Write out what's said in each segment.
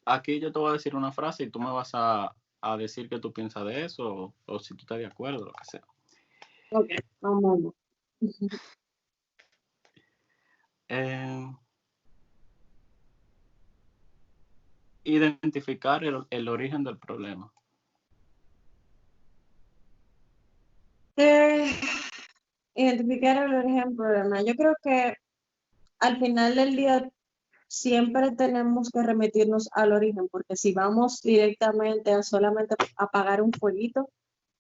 aquí yo te voy a decir una frase y tú me vas a decir qué tú piensas de eso o si tú estás de acuerdo, lo que sea. Ok, vamos. Eh, Identificar el origen del problema. Eh, Identificar el origen del problema. Yo creo que al final del día siempre tenemos que remitirnos al origen, porque si vamos directamente a solamente apagar un fueguito,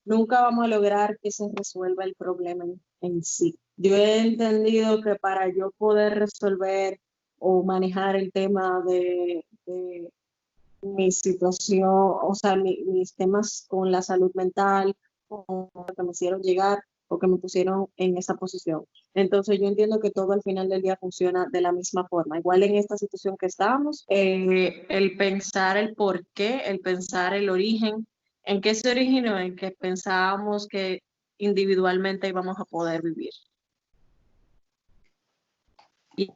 nunca vamos a lograr que se resuelva el problema en sí. Yo he entendido que para yo poder resolver o manejar el tema de mi situación, o sea, mis temas con la salud mental, con lo que me hicieron llegar o que me pusieron en esa posición. Entonces yo entiendo que todo al final del día funciona de la misma forma. Igual en esta situación que estamos, el pensar el por qué, el pensar el origen, en qué se originó, en que pensábamos que individualmente íbamos a poder vivir. Y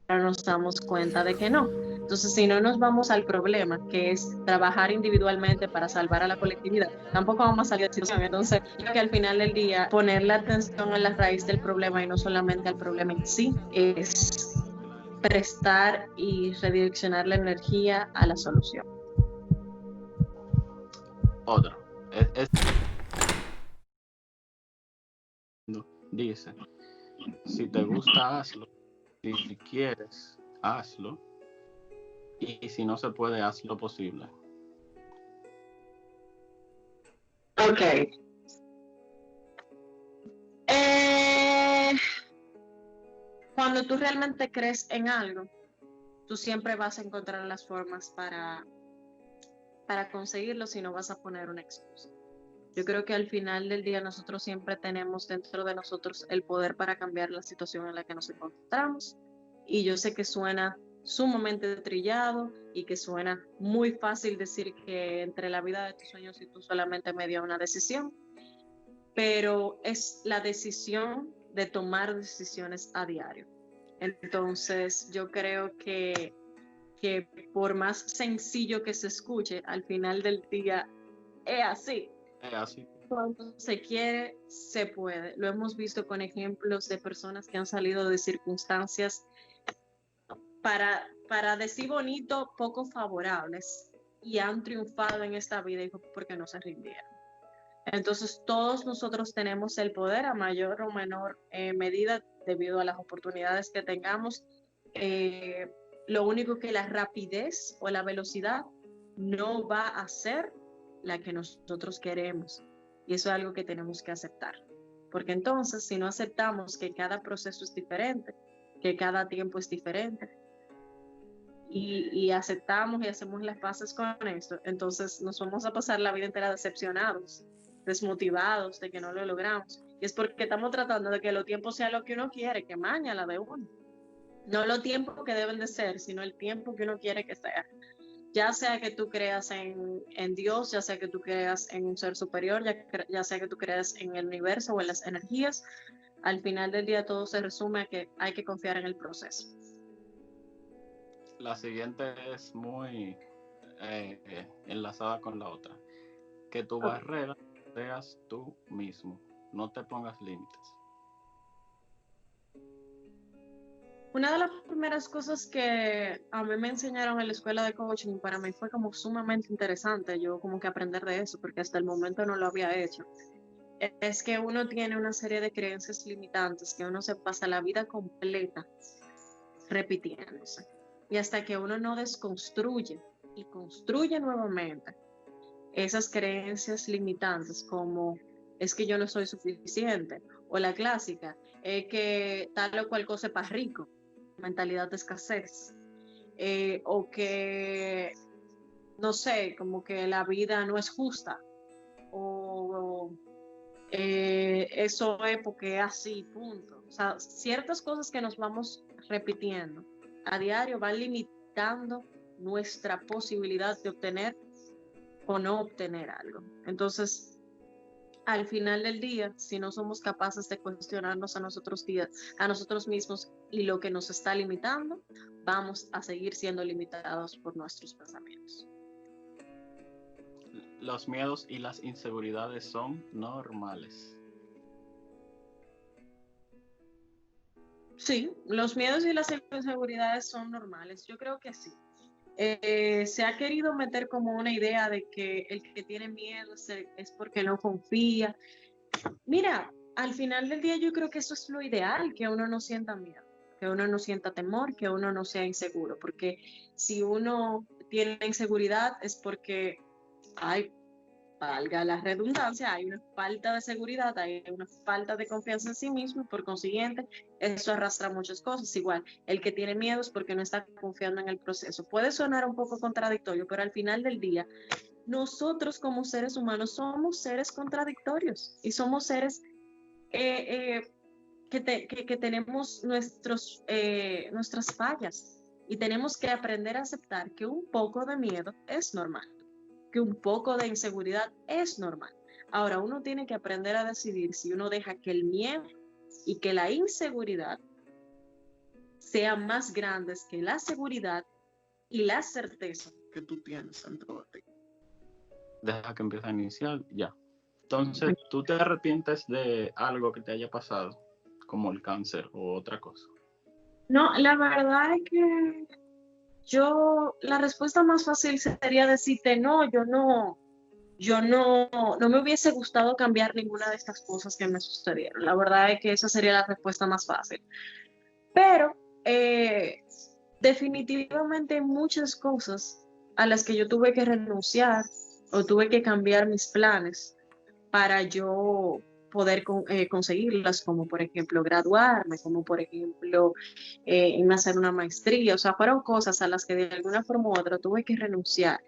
ahora nos damos cuenta de que no. Entonces, si no nos vamos al problema, que es trabajar individualmente para salvar a la colectividad, tampoco vamos a salir de la situación. Entonces, yo que al final del día, poner la atención en la raíz del problema y no solamente al problema en sí, es prestar y redireccionar la energía a la solución. Otra. Dice, si te gusta, hazlo. Si quieres, hazlo. Y si no se puede, haz lo posible. Ok. Eh, Cuando tú realmente crees en algo, tú siempre vas a encontrar las formas para conseguirlo si no vas a poner una excusa. Yo creo que al final del día nosotros siempre tenemos dentro de nosotros el poder para cambiar la situación en la que nos encontramos. Y yo sé que suena sumamente trillado y que suena muy fácil decir que entre la vida de tus sueños y tú solamente me dio una decisión, pero es la decisión de tomar decisiones a diario. Entonces yo creo que por más sencillo que se escuche, al final del día es así. Así. Cuando se quiere, se puede. Lo hemos visto con ejemplos de personas que han salido de circunstancias para decir bonito, poco favorables y han triunfado en esta vida y porque no se rindieron. Entonces, todos nosotros tenemos el poder a mayor o menor medida debido a las oportunidades que tengamos. Lo único que la rapidez o la velocidad no va a ser la que nosotros queremos. Y eso es algo que tenemos que aceptar. Porque entonces, si no aceptamos que cada proceso es diferente, que cada tiempo es diferente, y aceptamos y hacemos las paces con esto, entonces nos vamos a pasar la vida entera decepcionados, desmotivados de que no lo logramos. Y es porque estamos tratando de que los tiempos sean lo que uno quiere, que maña la de uno. No los tiempos que deben de ser, sino el tiempo que uno quiere que sea. Ya sea que tú creas en Dios, ya sea que tú creas en un ser superior, ya sea que tú creas en el universo o en las energías, al final del día todo se resume a que hay que confiar en el proceso. La siguiente es muy enlazada con la otra. Que tu Okay. barrera seas tú mismo. No te pongas límites. Una de las primeras cosas que a mí me enseñaron en la escuela de coaching, para mí fue como sumamente interesante, yo como que aprender de eso, porque hasta el momento no lo había hecho, es que uno tiene una serie de creencias limitantes que uno se pasa la vida completa repitiéndose. Y hasta que uno no desconstruye y construye nuevamente esas creencias limitantes como es que yo no soy suficiente, o la clásica, es que tal o cual cosa es para rico, mentalidad de escasez, o que, no sé, como que la vida no es justa, o eso es porque es así, punto. O sea, ciertas cosas que nos vamos repitiendo a diario van limitando nuestra posibilidad de obtener o no obtener algo. Entonces, al final del día, si no somos capaces de cuestionarnos a nosotros mismos y lo que nos está limitando, vamos a seguir siendo limitados por nuestros pensamientos. Los miedos y las inseguridades son normales. Sí, los miedos y las inseguridades son normales. Yo creo que sí. Se ha querido meter como una idea de que el que tiene miedo es porque no confía. Mira, al final del día yo creo que eso es lo ideal, que uno no sienta miedo, que uno no sienta temor, que uno no sea inseguro, porque si uno tiene inseguridad es porque hay, valga la redundancia, hay una falta de seguridad, hay una falta de confianza en sí mismo y por consiguiente eso arrastra muchas cosas. Igual, el que tiene miedo es porque no está confiando en el proceso. Puede sonar un poco contradictorio, pero al final del día, nosotros como seres humanos somos seres contradictorios y somos seres que tenemos nuestras fallas y tenemos que aprender a aceptar que un poco de miedo es normal, que un poco de inseguridad es normal. Ahora, uno tiene que aprender a decidir si uno deja que el miedo y que la inseguridad sean más grandes que la seguridad y la certeza que tú tienes dentro de ti. Deja que empiece a iniciar, ya. Entonces, ¿tú te arrepientes de algo que te haya pasado, como el cáncer o otra cosa? No, la verdad es que la respuesta más fácil sería decirte, no, no me hubiese gustado cambiar ninguna de estas cosas que me sucedieron. La verdad es que esa sería la respuesta más fácil. Pero definitivamente hay muchas cosas a las que yo tuve que renunciar o tuve que cambiar mis planes para yo poder conseguirlas, como por ejemplo graduarme, como por ejemplo hacer una maestría. O sea, fueron cosas a las que de alguna forma u otra tuve que renunciar.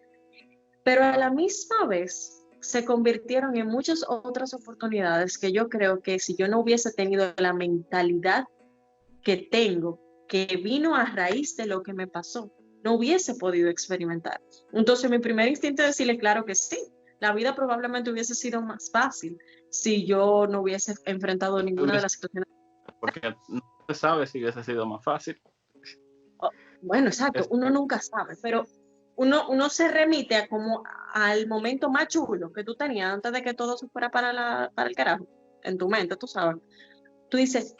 Pero a la misma vez se convirtieron en muchas otras oportunidades que yo creo que si yo no hubiese tenido la mentalidad que tengo, que vino a raíz de lo que me pasó, no hubiese podido experimentar. Entonces mi primer instinto es decirle claro que sí. La vida probablemente hubiese sido más fácil si yo no hubiese enfrentado ninguna de las situaciones. Porque no se sabe si hubiese sido más fácil. Bueno, exacto, uno nunca sabe, pero uno se remite a como al momento más chulo que tú tenías antes de que todo se fuera para el carajo, en tu mente, tú sabes. Tú dices,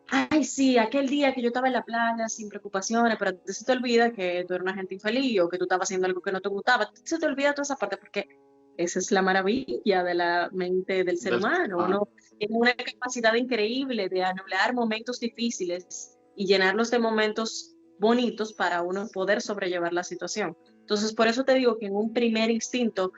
ay, sí, aquel día que yo estaba en la playa sin preocupaciones, pero se te olvida que tú eras una gente infeliz o que tú estabas haciendo algo que no te gustaba. Se te olvida toda esa parte porque esa es la maravilla de la mente del ser humano. Uno tiene una capacidad increíble de anular momentos difíciles y llenarlos de momentos bonitos para uno poder sobrellevar la situación. Entonces, por eso te digo que en un primer instinto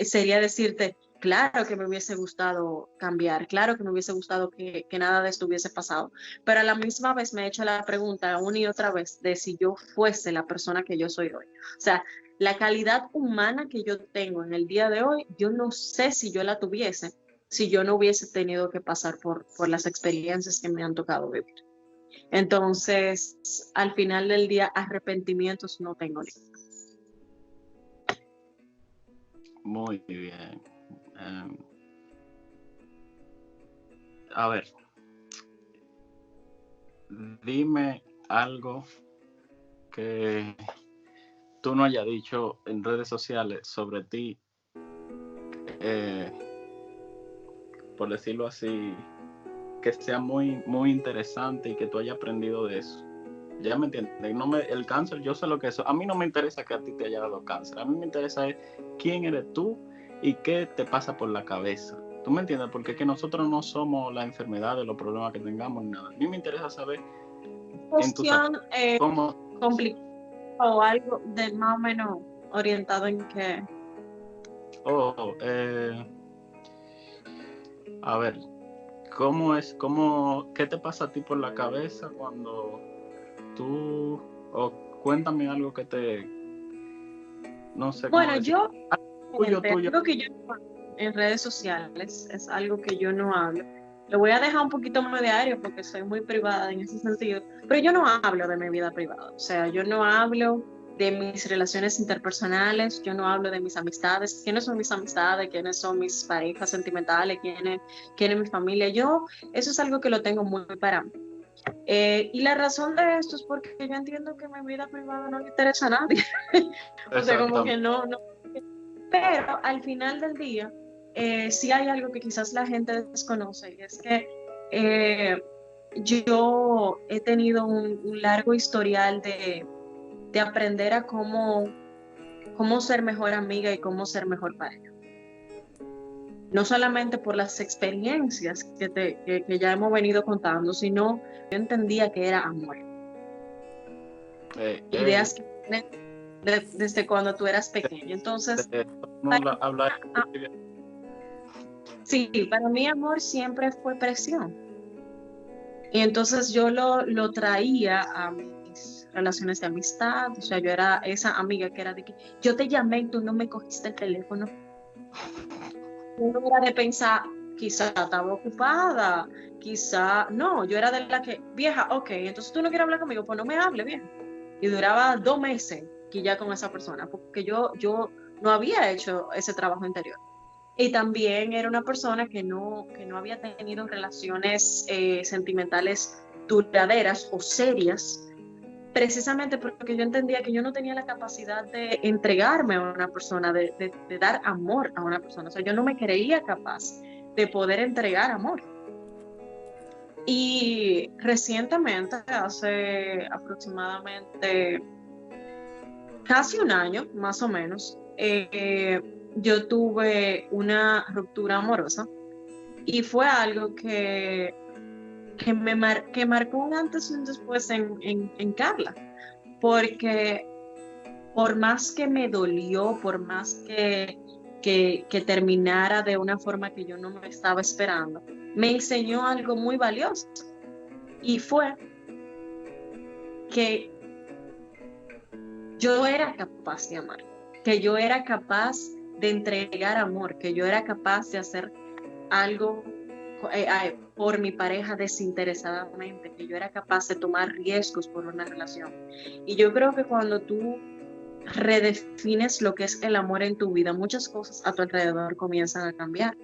sería decirte, claro que me hubiese gustado cambiar, claro que me hubiese gustado que nada de esto hubiese pasado, pero a la misma vez me he hecho la pregunta una y otra vez de si yo fuese la persona que yo soy hoy. O sea, la calidad humana que yo tengo en el día de hoy, yo no sé si yo la tuviese si yo no hubiese tenido que pasar por las experiencias que me han tocado vivir. Entonces, al final del día, arrepentimientos no tengo ni. Muy bien. A ver, dime algo que tú no hayas dicho en redes sociales sobre ti, por decirlo así, que sea muy, muy interesante y que tú hayas aprendido de eso. Ya me entiendes, el cáncer, yo sé lo que es. A mí no me interesa que a ti te haya dado cáncer. A mí me interesa es quién eres tú y qué te pasa por la cabeza. ¿Tú me entiendes? Porque que nosotros no somos la enfermedad de los problemas que tengamos ni nada. A mí me interesa saber Cuestión cómo complicada o algo de más o menos orientado en qué. A ver, qué te pasa a ti por la cabeza cuando tú, cuéntame algo que te, no sé cómo Bueno, decir. algo que yo en redes sociales es algo que yo no hablo. Lo voy a dejar un poquito más de área porque soy muy privada en ese sentido, pero yo no hablo de mi vida privada. O sea, yo no hablo de mis relaciones interpersonales, yo no hablo de mis amistades, quiénes son mis amistades, quiénes son mis parejas sentimentales, quién es mi familia. Eso es algo que lo tengo muy para mí. Y la razón de esto es porque yo entiendo que mi vida privada no le interesa a nadie. O sea, como que no. Pero al final del día, sí hay algo que quizás la gente desconoce, y es que yo he tenido un largo historial de aprender a cómo ser mejor amiga y cómo ser mejor pareja. No solamente por las experiencias que ya hemos venido contando, sino yo entendía que era amor. Ideas que tienes desde cuando tú eras pequeño. Entonces, sí, para mí amor siempre fue presión. Y entonces yo lo traía a mis relaciones de amistad. O sea, yo era esa amiga que era de que yo te llamé y tú no me cogiste el teléfono. Yo era de pensar, quizá estaba ocupada, quizá no, yo era de la que, vieja, ok, entonces tú no quieres hablar conmigo, pues no me hable, vieja. Y duraba 2 meses que ya con esa persona, porque yo no había hecho ese trabajo interior. Y también era una persona que no había tenido relaciones sentimentales duraderas o serias, precisamente porque yo entendía que yo no tenía la capacidad de entregarme a una persona, de dar amor a una persona. O sea, yo no me creía capaz de poder entregar amor. Y recientemente, hace aproximadamente casi un año, más o menos, yo tuve una ruptura amorosa y fue algo que marcó un antes y un después en Carla, porque por más que me dolió, por más que terminara de una forma que yo no me estaba esperando, me enseñó algo muy valioso, y fue que yo era capaz de amar, que yo era capaz de entregar amor, que yo era capaz de hacer algo por mi pareja desinteresadamente, que yo era capaz de tomar riesgos por una relación. Y yo creo que cuando tú redefines lo que es el amor en tu vida, muchas cosas a tu alrededor comienzan a cambiar.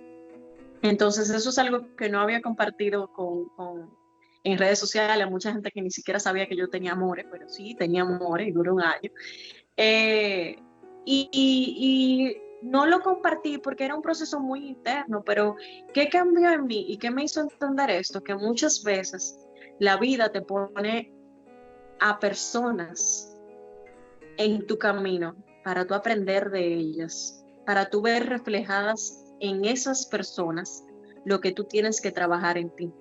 Entonces eso es algo que no había compartido en redes sociales, a mucha gente que ni siquiera sabía que yo tenía amores, pero sí, tenía amores y duró un año. Y no lo compartí porque era un proceso muy interno, pero ¿qué cambió en mí y qué me hizo entender esto? Que muchas veces la vida te pone a personas en tu camino para tú aprender de ellas, para tú ver reflejadas en esas personas lo que tú tienes que trabajar en ti.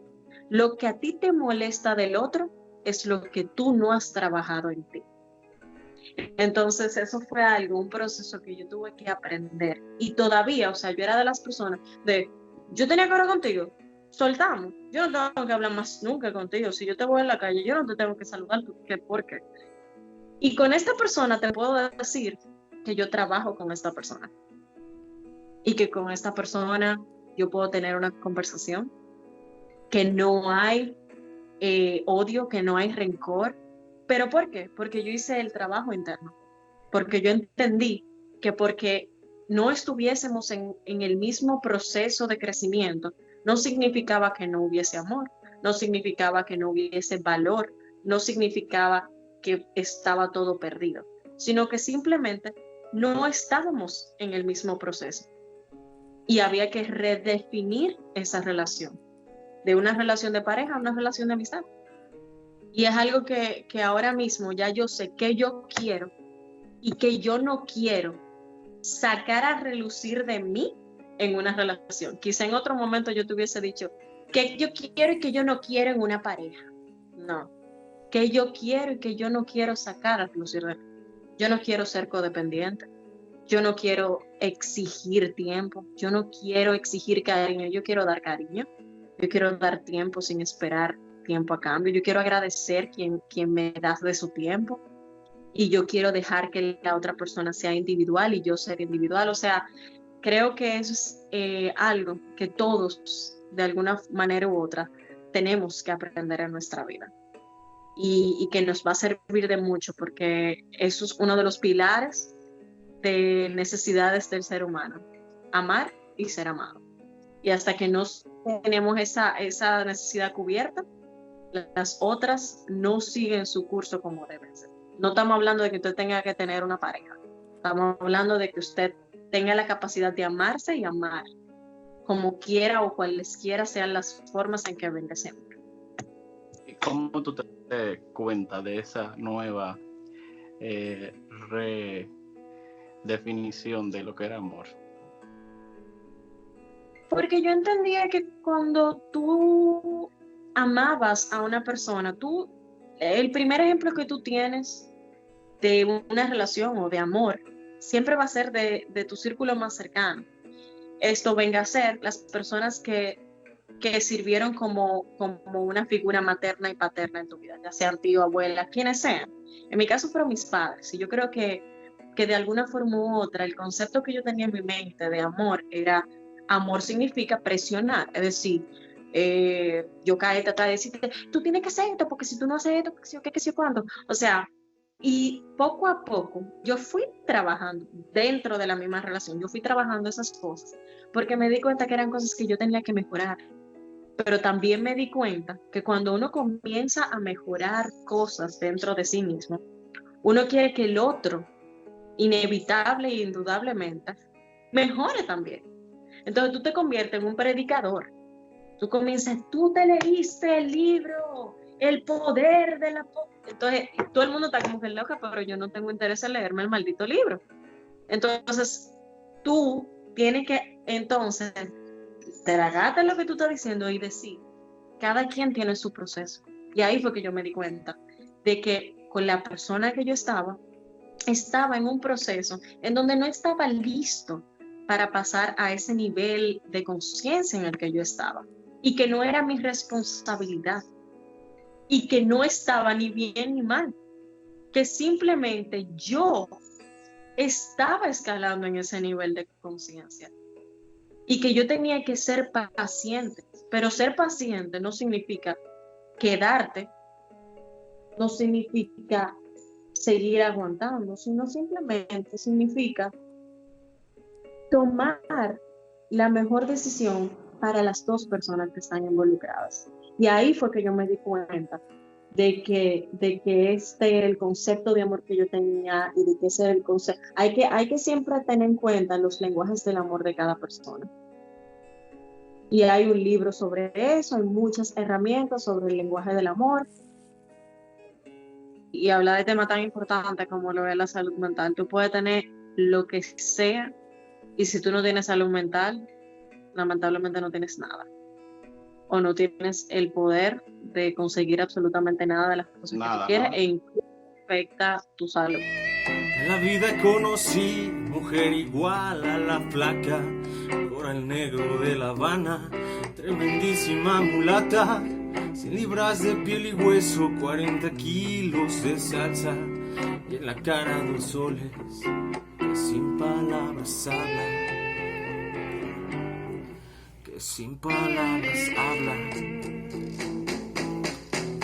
Lo que a ti te molesta del otro es lo que tú no has trabajado en ti. Entonces eso fue un proceso que yo tuve que aprender. Y todavía, o sea, yo era de las personas yo tenía que hablar contigo, soltamos. Yo no tengo que hablar más nunca contigo. Si yo te voy en la calle, yo no te tengo que saludar, ¿por qué? Y con esta persona te puedo decir que yo trabajo con esta persona. Y que con esta persona yo puedo tener una conversación, que no hay odio, que no hay rencor. ¿Pero por qué? Porque yo hice el trabajo interno. Porque yo entendí que porque no estuviésemos en el mismo proceso de crecimiento, no significaba que no hubiese amor, no significaba que no hubiese valor, no significaba que estaba todo perdido, sino que simplemente no estábamos en el mismo proceso. Y había que redefinir esa relación, de una relación de pareja a una relación de amistad. Y es algo que ahora mismo ya yo sé que yo quiero y que yo no quiero sacar a relucir de mí en una relación. Quizá en otro momento yo te hubiese dicho que yo quiero y que yo no quiero en una pareja. No, que yo quiero y que yo no quiero sacar a relucir de mí. Yo no quiero ser codependiente. Yo no quiero exigir tiempo. Yo no quiero exigir cariño. Yo quiero dar cariño. Yo quiero dar tiempo sin esperar tiempo a cambio. Yo quiero agradecer quien me da de su tiempo. Y yo quiero dejar que la otra persona sea individual y yo ser individual. O sea, creo que eso es algo que todos, de alguna manera u otra, tenemos que aprender en nuestra vida. y que nos va a servir de mucho porque eso es uno de los pilares de necesidades del ser humano, amar y ser amado. Y hasta que no tenemos esa necesidad cubierta, las otras no siguen su curso como deben ser. No estamos hablando de que usted tenga que tener una pareja, estamos hablando de que usted tenga la capacidad de amarse y amar, como quiera o cualesquiera sean las formas en que venga siempre. ¿Y cómo tú te das cuenta de esa nueva redefinición de lo que era amor? Porque yo entendía que cuando tú amabas a una persona, el primer ejemplo que tú tienes de una relación o de amor, siempre va a ser de tu círculo más cercano. Esto venga a ser las personas que sirvieron como una figura materna y paterna en tu vida, ya sean tío, abuela, quienes sean. En mi caso fueron mis padres, y yo creo que de alguna forma u otra, el concepto que yo tenía en mi mente de amor era, amor significa presionar, es decir, yo caí tratar de decirte, tú tienes que hacer esto, porque si tú no haces esto, qué sé yo cuándo. O sea, y poco a poco yo fui trabajando dentro de la misma relación, yo fui trabajando esas cosas, porque me di cuenta que eran cosas que yo tenía que mejorar. Pero también me di cuenta que cuando uno comienza a mejorar cosas dentro de sí mismo, uno quiere que el otro, inevitable e indudablemente, mejore también. Entonces tú te conviertes en un predicador. Tú comienzas, tú te leíste el libro, El poder de la... Entonces todo el mundo está como que loca, pero yo no tengo interés en leerme el maldito libro. Entonces tú tienes que entonces tragarte lo que tú estás diciendo y decir, cada quien tiene su proceso. Y ahí fue que yo me di cuenta de que con la persona que yo estaba en un proceso en donde no estaba listo para pasar a ese nivel de conciencia en el que yo estaba y que no era mi responsabilidad y que no estaba ni bien ni mal, que simplemente yo estaba escalando en ese nivel de conciencia y que yo tenía que ser paciente, pero ser paciente no significa quedarte, no significa seguir aguantando, sino simplemente significa tomar la mejor decisión para las dos personas que están involucradas. Y ahí fue que yo me di cuenta de que el concepto de amor que yo tenía y de que ese era el concepto, hay que siempre tener en cuenta los lenguajes del amor de cada persona. Y hay un libro sobre eso, hay muchas herramientas sobre el lenguaje del amor. Y habla de temas tan importantes como lo es la salud mental. Tú puedes tener lo que sea y si tú no tienes salud mental, lamentablemente no tienes nada. O no tienes el poder de conseguir absolutamente nada de las cosas que tú quieres e incluso afecta tu salud. En la vida conocí mujer igual a la flaca, coral negro de La Habana, tremendísima mulata, 100 libras de piel y hueso, 40 kilos de salsa, y en la cara 2 soles que sin palabras hablan, que sin palabras hablan.